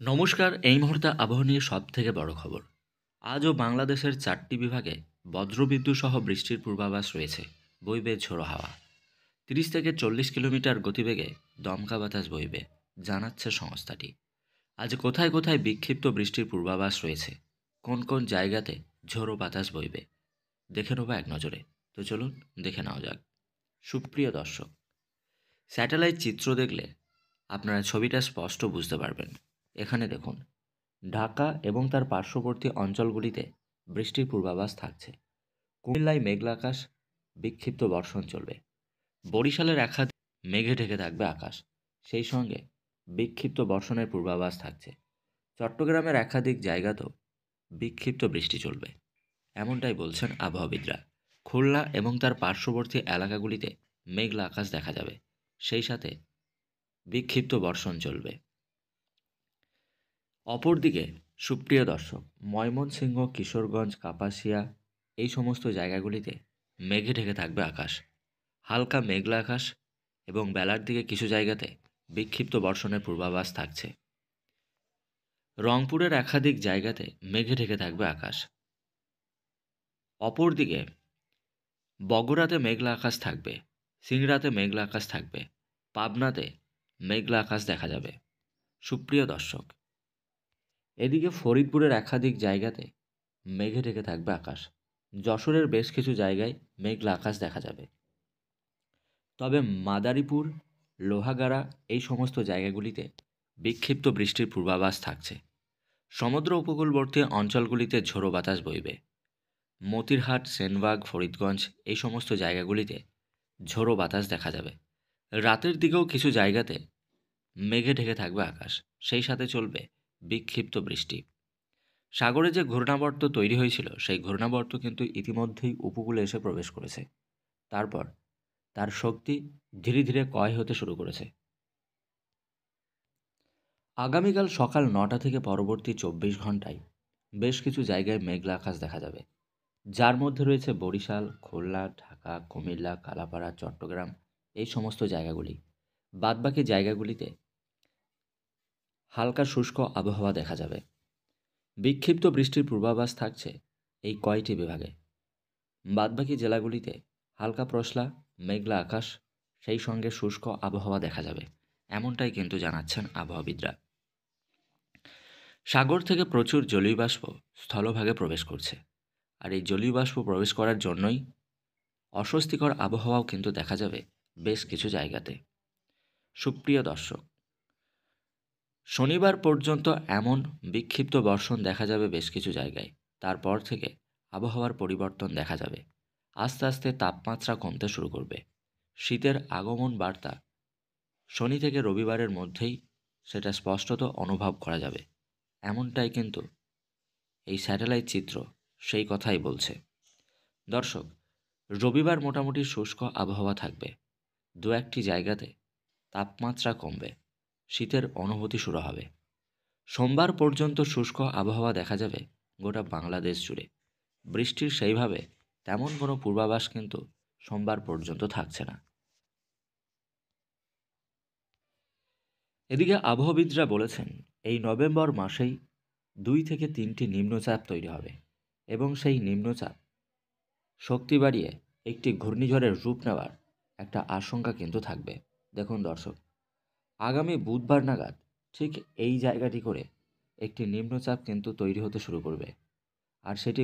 নমস্কার। এই মুহূর্তে আবহাওয়া নিয়ে সব থেকে বড় খবর। আজও বাংলাদেশের 4টি বিভাগে বজ্রবিদ্যুৎ সহ বৃষ্টির পূর্বাভাস রয়েছে। বইবে ঝোড়ো হাওয়া। 30 থেকে 40 কিলোমিটার গতিবেগে দমকা বাতাস বইবে, জানাচ্ছে সংস্থাটি। আজ কোথায় কোথায় বিক্ষিপ্ত বৃষ্টির পূর্বাভাস রয়েছে, কোন কোন জায়গাতে ঝোড়ো বাতাস বইবে, দেখে নেব এক নজরে। তো চলুন দেখে নেওয়া যাক। সুপ্রিয় দর্শক, স্যাটেলাইট চিত্র দেখলে আপনারা ছবিটা স্পষ্ট বুঝতে পারবেন। এখানে দেখুন, ঢাকা এবং তার পার্শ্ববর্তী অঞ্চলগুলিতে বৃষ্টির পূর্বাভাস থাকছে। কুমিল্লায় মেঘলা আকাশ, বিক্ষিপ্ত বর্ষণ চলবে। বরিশালের একাধিক মেঘে ঢেকে থাকবে আকাশ, সেই সঙ্গে বিক্ষিপ্ত বর্ষণের পূর্বাভাস থাকছে। চট্টগ্রামের একাধিক জায়গাতেও বিক্ষিপ্ত বৃষ্টি চলবে, এমনটাই বলছেন আবহাওয়াবিদরা। খুলনা এবং তার পার্শ্ববর্তী এলাকাগুলিতে মেঘলা আকাশ দেখা যাবে, সেই সাথে বিক্ষিপ্ত বর্ষণ চলবে। অপরদিকে সুপ্রিয় দর্শক, ময়মনসিংহ, কিশোরগঞ্জ, কাপাসিয়া এই সমস্ত জায়গাগুলিতে মেঘে ঢেকে থাকবে আকাশ। হালকা মেঘলা আকাশ এবং বেলার দিকে কিছু জায়গাতে বিক্ষিপ্ত বর্ষণের পূর্বাভাস থাকছে। রংপুরের একাধিক জায়গাতে মেঘে ঢেকে থাকবে আকাশ। অপরদিকে বগুড়াতে মেঘলা আকাশ থাকবে, সিংড়াতে মেঘলা আকাশ থাকবে, পাবনাতে মেঘলা আকাশ দেখা যাবে। সুপ্রিয় দর্শক, এদিকে ফরিদপুরের একাধিক জায়গাতে মেঘে ঢেকে থাকবে আকাশ। যশোরের বেশ কিছু জায়গায় মেঘলা আকাশ দেখা যাবে। তবে মাদারীপুর, লোহাগাড়া এই সমস্ত জায়গাগুলিতে বিক্ষিপ্ত বৃষ্টির পূর্বাভাস থাকছে। সমুদ্র উপকূলবর্তী অঞ্চলগুলিতে ঝোড়ো বাতাস বইবে। মতিরহাট, সেনবাগ, ফরিদগঞ্জ এই সমস্ত জায়গাগুলিতে ঝোড়ো বাতাস দেখা যাবে। রাতের দিকেও কিছু জায়গাতে মেঘে ঢেকে থাকবে আকাশ, সেই সাথে চলবে বিক্ষিপ্ত বৃষ্টি। সাগরে যে ঘূর্ণাবর্ত তৈরি হয়েছিল, সেই ঘূর্ণাবর্ত কিন্তু ইতিমধ্যেই উপকূলে এসে প্রবেশ করেছে। তারপর তার শক্তি ধীরে ধীরে ক্ষয় হতে শুরু করেছে। আগামীকাল সকাল 9টা থেকে পরবর্তী 24 ঘন্টায় বেশ কিছু জায়গায় মেঘলা আকাশ দেখা যাবে, যার মধ্যে রয়েছে বরিশাল, খুলনা, ঢাকা, কুমিল্লা, কালাপাড়া, চট্টগ্রাম এই সমস্ত জায়গাগুলি। বাদবাকি জায়গাগুলিতে হালকা শুষ্ক আবহাওয়া দেখা যাবে। বিক্ষিপ্ত বৃষ্টির পূর্বাভাস থাকছে এই কয়টি বিভাগে। বাদবাকি জেলাগুলিতে হালকা পশলা মেঘলা আকাশ, সেই সঙ্গে শুষ্ক আবহাওয়া দেখা যাবে, এমনটাই কিন্তু জানাচ্ছেন আবহাওয়াবিদরা। সাগর থেকে প্রচুর জলীয় বাষ্প স্থলভাগে প্রবেশ করছে, আর এই জলীয় বাষ্প প্রবেশ করার জন্যই অস্বস্তিকর আবহাওয়াও কিন্তু দেখা যাবে বেশ কিছু জায়গাতে। সুপ্রিয় দর্শক, শনিবার পর্যন্ত এমন বিক্ষিপ্ত বর্ষণ দেখা যাবে বেশ কিছু জায়গায়। তারপর থেকে আবহাওয়ার পরিবর্তন দেখা যাবে। আস্তে আস্তে তাপমাত্রা কমতে শুরু করবে। শীতের আগমন বার্তা শনি থেকে রবিবারের মধ্যেই সেটা স্পষ্টত অনুভব করা যাবে, এমনটাই কিন্তু এই স্যাটেলাইট চিত্র সেই কথাই বলছে। দর্শক, রবিবার মোটামুটি শুষ্ক আবহাওয়া থাকবে। দু একটি জায়গাতে তাপমাত্রা কমবে, শীতের অনুভূতি শুরু হবে। সোমবার পর্যন্ত শুষ্ক আবহাওয়া দেখা যাবে গোটা বাংলাদেশ জুড়ে। বৃষ্টির সেইভাবে তেমন কোনো পূর্বাভাস কিন্তু সোমবার পর্যন্ত থাকছে না। এদিকে আবহাওয়াবিদরা বলেছেন, এই নভেম্বর মাসেই 2 থেকে 3টি নিম্নচাপ তৈরি হবে এবং সেই নিম্নচাপ শক্তি বাড়িয়ে একটি ঘূর্ণিঝড়ের রূপ নেওয়ার একটা আশঙ্কা কিন্তু থাকবে। দেখুন দর্শক, আগামী বুধবার নাগাদ ঠিক এই জায়গাটি করে একটি নিম্নচাপ কিন্তু তৈরি হতে শুরু করবে, আর সেটি